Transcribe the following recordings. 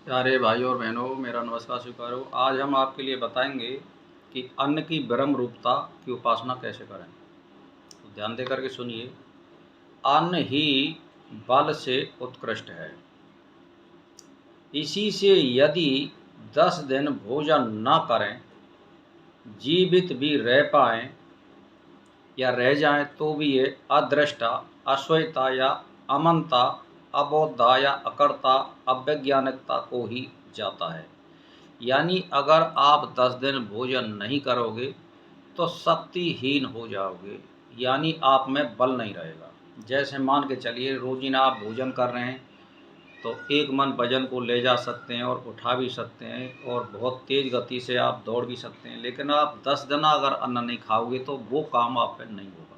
प्यारे भाई और बहनों, मेरा नमस्कार स्वीकार हो। आज हम आपके लिए बताएंगे कि अन्न की ब्रह्म रूपता की उपासना कैसे करें। तो ध्यान देकर के सुनिए। अन्न ही बल से उत्कृष्ट है। इसी से यदि 10 दिन भोजन न करें, जीवित भी रह पाएं या रह जाएं, तो भी ये अदृष्टा, अश्वयता या अमनता, अबोधा या अकर्ता, अवैज्ञानिकता को ही जाता है। यानी अगर आप 10 दिन भोजन नहीं करोगे तो शक्तिहीन हो जाओगे, यानी आप में बल नहीं रहेगा। जैसे मान के चलिए, रोजीना आप भोजन कर रहे हैं तो एक मन वजन को ले जा सकते हैं और उठा भी सकते हैं और बहुत तेज़ गति से आप दौड़ भी सकते हैं, लेकिन आप 10 दिन अगर अन्न नहीं खाओगे तो वो काम आप पे नहीं होगा।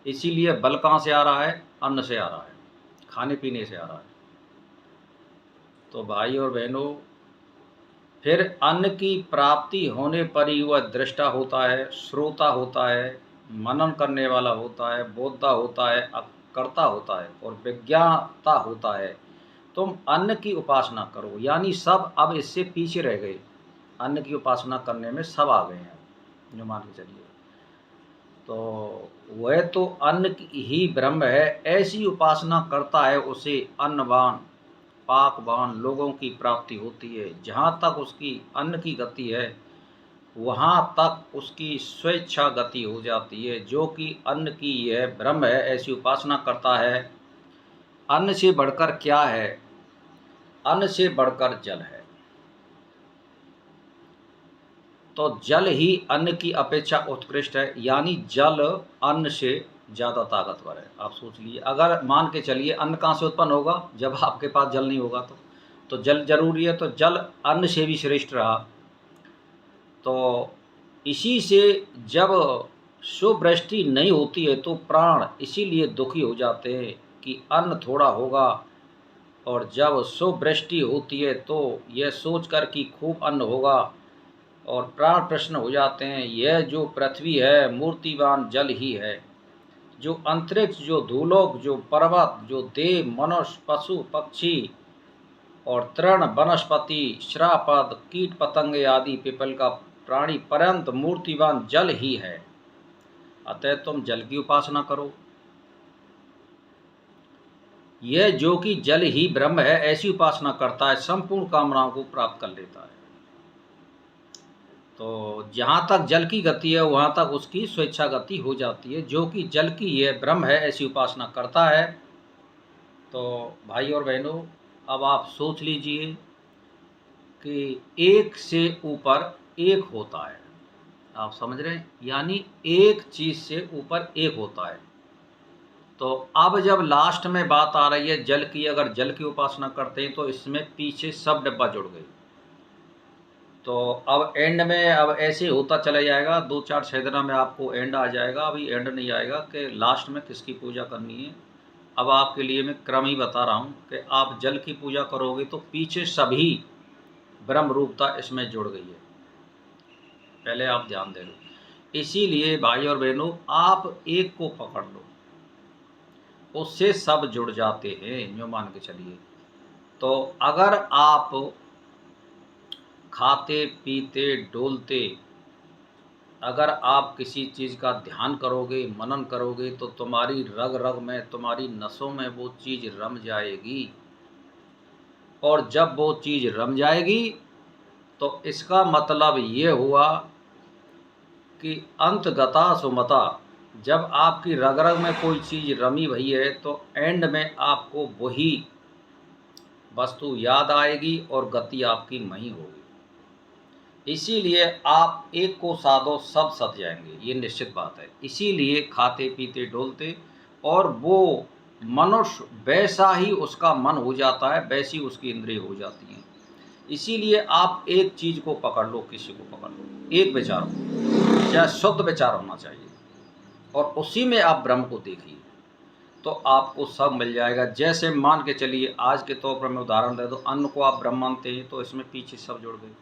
इसीलिए बल कहाँ से आ रहा है? अन्न से आ रहा है, खाने पीने से आ रहा है। तो भाई और बहनों, फिर अन्न की प्राप्ति होने पर ही वह दृष्टा होता है, श्रोता होता है, मनन करने वाला होता है, बोधा होता है, कर्ता होता है और विज्ञाता होता है। तुम अन्न की उपासना करो, यानी सब अब इससे पीछे रह गए। अन्न की उपासना करने में सब आ गए हैं, जो मान के चलिए। तो वह तो अन्न ही ब्रह्म है, ऐसी उपासना करता है उसे अन्नवान पाकवान लोगों की प्राप्ति होती है। जहाँ तक उसकी अन्न की गति है, वहाँ तक उसकी स्वेच्छा गति हो जाती है। जो कि अन्न की यह ब्रह्म है, ऐसी उपासना करता है। अन्न से बढ़कर क्या है? अन्न से बढ़कर जल है। तो जल ही अन्न की अपेक्षा उत्कृष्ट है, यानी जल अन्न से ज़्यादा ताकतवर है। आप सोच लीजिए, अगर मान के चलिए अन्न कहाँ से उत्पन्न होगा? जब आपके पास जल नहीं होगा तो जल जरूरी है, तो जल अन्न से भी श्रेष्ठ रहा। तो इसी से जब शुभवृष्टि नहीं होती है तो प्राण इसीलिए दुखी हो जाते हैं कि अन्न थोड़ा होगा, और जब शुभवृष्टि होती है तो यह सोचकर कि खूब अन्न होगा और प्राण प्रश्न हो जाते हैं। यह जो पृथ्वी है मूर्तिवान जल ही है। जो अंतरिक्ष, जो धूलोक, जो पर्वत, जो देव, मनुष्य, पशु, पक्षी और तृण, वनस्पति, श्रापद, कीट पतंगे आदि पिपल का प्राणी पर्यंत मूर्तिवान जल ही है। अतः तुम जल की उपासना करो। यह जो कि जल ही ब्रह्म है, ऐसी उपासना करता है, संपूर्ण कामनाओं को प्राप्त कर लेता है। तो जहाँ तक जल की गति है वहाँ तक उसकी स्वेच्छा गति हो जाती है। जो कि जल की यह ब्रह्म है, ऐसी उपासना करता है। तो भाई और बहनों, अब आप सोच लीजिए कि एक से ऊपर एक होता है। आप समझ रहे हैं? यानी एक चीज़ से ऊपर एक होता है। तो अब जब लास्ट में बात आ रही है जल की, अगर जल की उपासना करते हैं तो इसमें पीछे सब डब्बा जुड़ गए। तो अब एंड में अब ऐसे होता चला जाएगा, 2 4 6 दिन में आपको एंड आ जाएगा। अभी एंड नहीं आएगा कि लास्ट में किसकी पूजा करनी है। अब आपके लिए मैं क्रम ही बता रहा हूँ कि आप जल की पूजा करोगे तो पीछे सभी ब्रह्म रूपता इसमें जुड़ गई है। पहले आप ध्यान दे लो। इसीलिए भाई और बहनों, आप एक को पकड़ लो, उससे सब जुड़ जाते हैं, जो मान के चलिए। तो अगर आप खाते पीते डोलते, अगर आप किसी चीज़ का ध्यान करोगे, मनन करोगे, तो तुम्हारी रग रग में, तुम्हारी नसों में वो चीज़ रम जाएगी। और जब वो चीज़ रम जाएगी तो इसका मतलब ये हुआ कि अंतगता सुमता। जब आपकी रग रग में कोई चीज़ रमी भई है तो एंड में आपको वही वस्तु याद आएगी और गति आपकी वही होगी। इसीलिए आप एक को साधो सब सत जाएंगे, ये निश्चित बात है। इसीलिए खाते पीते डोलते, और वो मनुष्य वैसा ही उसका मन हो जाता है, वैसी उसकी इंद्रिय हो जाती हैं। इसीलिए आप एक चीज़ को पकड़ लो, किसी को पकड़ लो, एक विचार हो, चाहे शुद्ध विचार होना चाहिए, और उसी में आप ब्रह्म को देखिए तो आपको सब मिल जाएगा। जैसे मान के चलिए, आज के तौर पर मैं उदाहरण दे दूँ, अन्न को आप ब्रह्म मानते हैं तो इसमें पीछे सब जुड़ गए।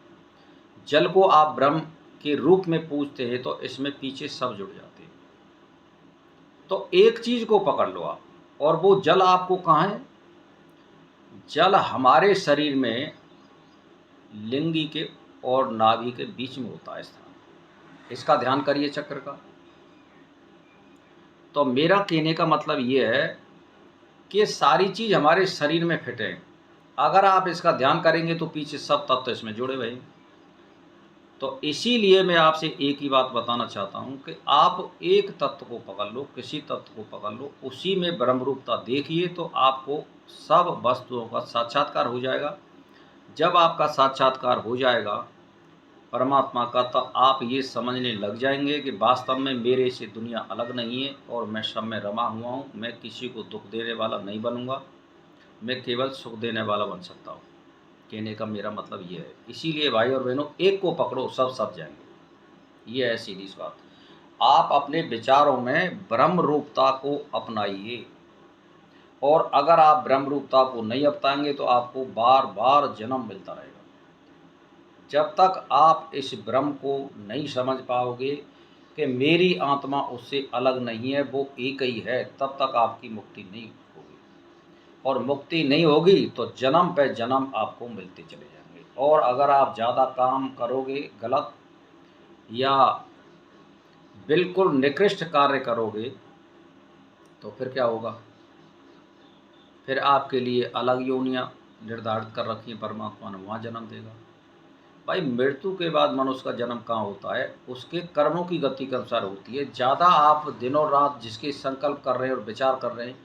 जल को आप ब्रह्म के रूप में पूजते हैं तो इसमें पीछे सब जुड़ जाते हैं। तो एक चीज़ को पकड़ लो आप, और वो जल आपको कहाँ है? जल हमारे शरीर में लिंगी के और नाभि के बीच में होता है स्थान। इसका ध्यान करिए चक्र का। तो मेरा कहने का मतलब ये है कि सारी चीज़ हमारे शरीर में फिट है। अगर आप इसका ध्यान करेंगे तो पीछे सब तत्व इसमें जुड़े हुए हैं। तो इसीलिए मैं आपसे एक ही बात बताना चाहता हूँ कि आप एक तत्व को पकड़ लो, किसी तत्व को पकड़ लो, उसी में ब्रह्मरूपता देखिए तो आपको सब वस्तुओं का साक्षात्कार हो जाएगा। जब आपका साक्षात्कार हो जाएगा परमात्मा का, तो आप ये समझने लग जाएंगे कि वास्तव में मेरे से दुनिया अलग नहीं है और मैं सब में रमा हुआ हूँ। मैं किसी को दुख देने वाला नहीं बनूंगा, मैं केवल सुख देने वाला बन सकता हूँ। कहने का मेरा मतलब ये है। इसीलिए भाई और बहनों, एक को पकड़ो सब सब जाएंगे। ये है सीधी सी बात। आप अपने विचारों में ब्रह्म रूपता को अपनाइए, और अगर आप ब्रह्म रूपता को नहीं अपनाएंगे तो आपको बार बार जन्म मिलता रहेगा। जब तक आप इस ब्रह्म को नहीं समझ पाओगे कि मेरी आत्मा उससे अलग नहीं है, वो एक ही है, तब तक आपकी मुक्ति नहीं होगी। और मुक्ति नहीं होगी तो जन्म पे जन्म आपको मिलते चले जाएंगे। और अगर आप ज़्यादा काम करोगे गलत या बिल्कुल निकृष्ट कार्य करोगे तो फिर क्या होगा? फिर आपके लिए अलग योनियाँ निर्धारित कर रखी हैं परमात्मा ने, वहाँ जन्म देगा। भाई मृत्यु के बाद मनुष्य का जन्म कहाँ होता है? उसके कर्मों की गति के अनुसार होती है। ज़्यादा आप दिनों रात जिसके संकल्प कर रहे हैं और विचार कर रहे हैं,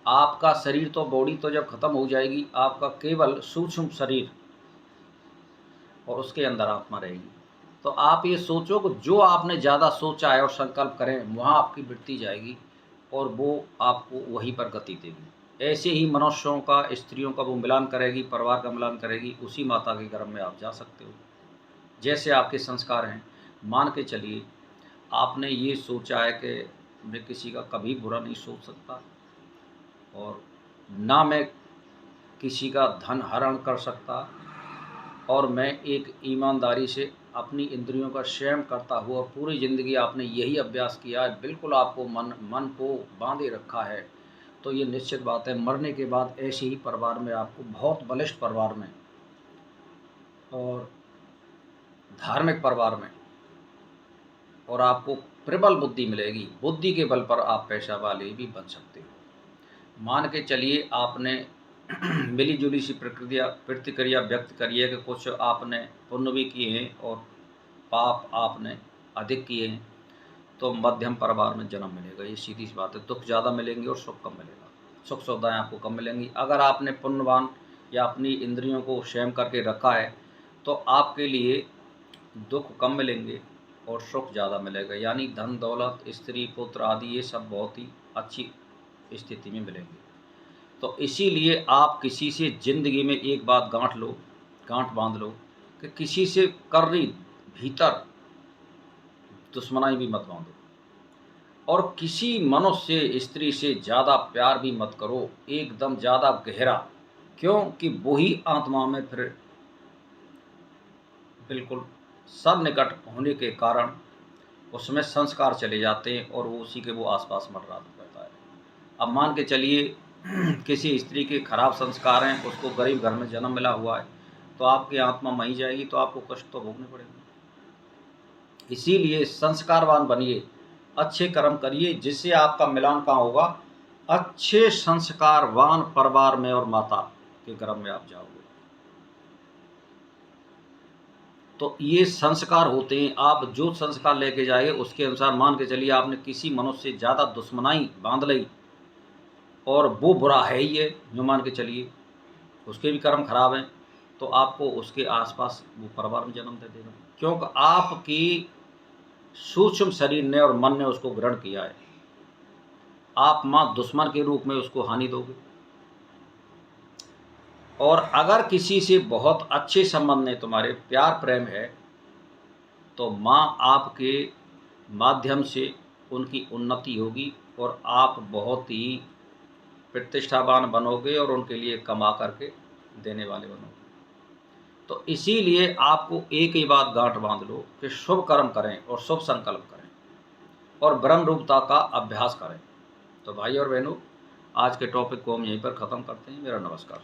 आपका शरीर तो, बॉडी तो जब खत्म हो जाएगी, आपका केवल सूक्ष्म शरीर और उसके अंदर आत्मा रहेगी। तो आप ये सोचो कि जो आपने ज़्यादा सोचा है और संकल्प करें, वहाँ आपकी वृत्ति जाएगी और वो आपको वहीं पर गति देगी। ऐसे ही मनुष्यों का, स्त्रियों का वो मिलान करेगी, परिवार का मिलान करेगी, उसी माता के गर्भ में आप जा सकते हो। जैसे आपके संस्कार हैं, मान के चलिए आपने ये सोचा है कि मैं किसी का कभी बुरा नहीं सोच सकता और ना मैं किसी का धन हरण कर सकता, और मैं एक ईमानदारी से अपनी इंद्रियों का संयम करता हुआ पूरी ज़िंदगी आपने यही अभ्यास किया है, बिल्कुल आपको मन को बांधे रखा है, तो ये निश्चित बात है मरने के बाद ऐसे ही परिवार में, आपको बहुत बलिष्ठ परिवार में और धार्मिक परिवार में, और आपको प्रबल बुद्धि मिलेगी। बुद्धि के बल पर आप पैसा वाले भी बन सकते हो। मान के चलिए आपने मिली जुली सी प्रतिक्रिया व्यक्त करी है कि कुछ आपने पुण्य भी किए हैं और पाप आपने अधिक किए हैं, तो मध्यम परिवार में जन्म मिलेगा। ये सीधी सी बात है। दुख ज़्यादा मिलेंगे और सुख कम मिलेगा। सुख सुविधाएँ आपको कम मिलेंगी। अगर आपने पुण्यवान या अपनी इंद्रियों को संयम करके रखा है तो आपके लिए दुख कम मिलेंगे और सुख ज़्यादा मिलेगा। यानी धन दौलत, स्त्री पुत्र आदि ये सब बहुत ही अच्छी स्थिति में मिलेंगे। तो इसीलिए आप किसी से ज़िंदगी में एक बात गांठ बांध लो कि किसी से कर्री भीतर दुश्मनाई भी मत बांधो, और किसी मनुष्य स्त्री से ज़्यादा प्यार भी मत करो, एकदम ज़्यादा गहरा। क्योंकि वही आत्मा में फिर बिल्कुल सन्निकट होने के कारण उसमें संस्कार चले जाते हैं और वो उसी के वो आसपास मंडराता रहता है। अब मान के चलिए किसी स्त्री के खराब संस्कार हैं, उसको गरीब घर में जन्म मिला हुआ है, तो आपकी आत्मा वहीं जाएगी, तो आपको कष्ट तो भोगने पड़ेंगे। इसीलिए संस्कारवान बनिए, अच्छे कर्म करिए, जिससे आपका मिलान कहाँ होगा? अच्छे संस्कारवान परिवार में और माता के गर्भ में आप जाओगे। तो ये संस्कार होते हैं। आप जो संस्कार लेके जाएंगे उसके अनुसार, मान के चलिए आपने किसी मनुष्य से ज़्यादा दुश्मनाई बांध ली और वो बुरा है ही है, जो मान के चलिए उसके भी कर्म खराब हैं, तो आपको उसके आसपास वो परिवार में जन्म दे देगा। क्योंकि आपकी सूक्ष्म शरीर ने और मन ने उसको ग्रहण किया है। आप माँ दुश्मन के रूप में उसको हानि दोगे। और अगर किसी से बहुत अच्छे संबंध में तुम्हारे प्यार प्रेम है, तो माँ आपके माध्यम से उनकी उन्नति होगी और आप बहुत ही प्रतिष्ठावान बनोगे और उनके लिए कमा करके देने वाले बनोगे। तो इसीलिए आपको एक ही बात गांठ बांध लो कि शुभ कर्म करें और शुभ संकल्प करें और ब्रह्म रूपता का अभ्यास करें। तो भाई और बहनों, आज के टॉपिक को हम यहीं पर ख़त्म करते हैं। मेरा नमस्कार।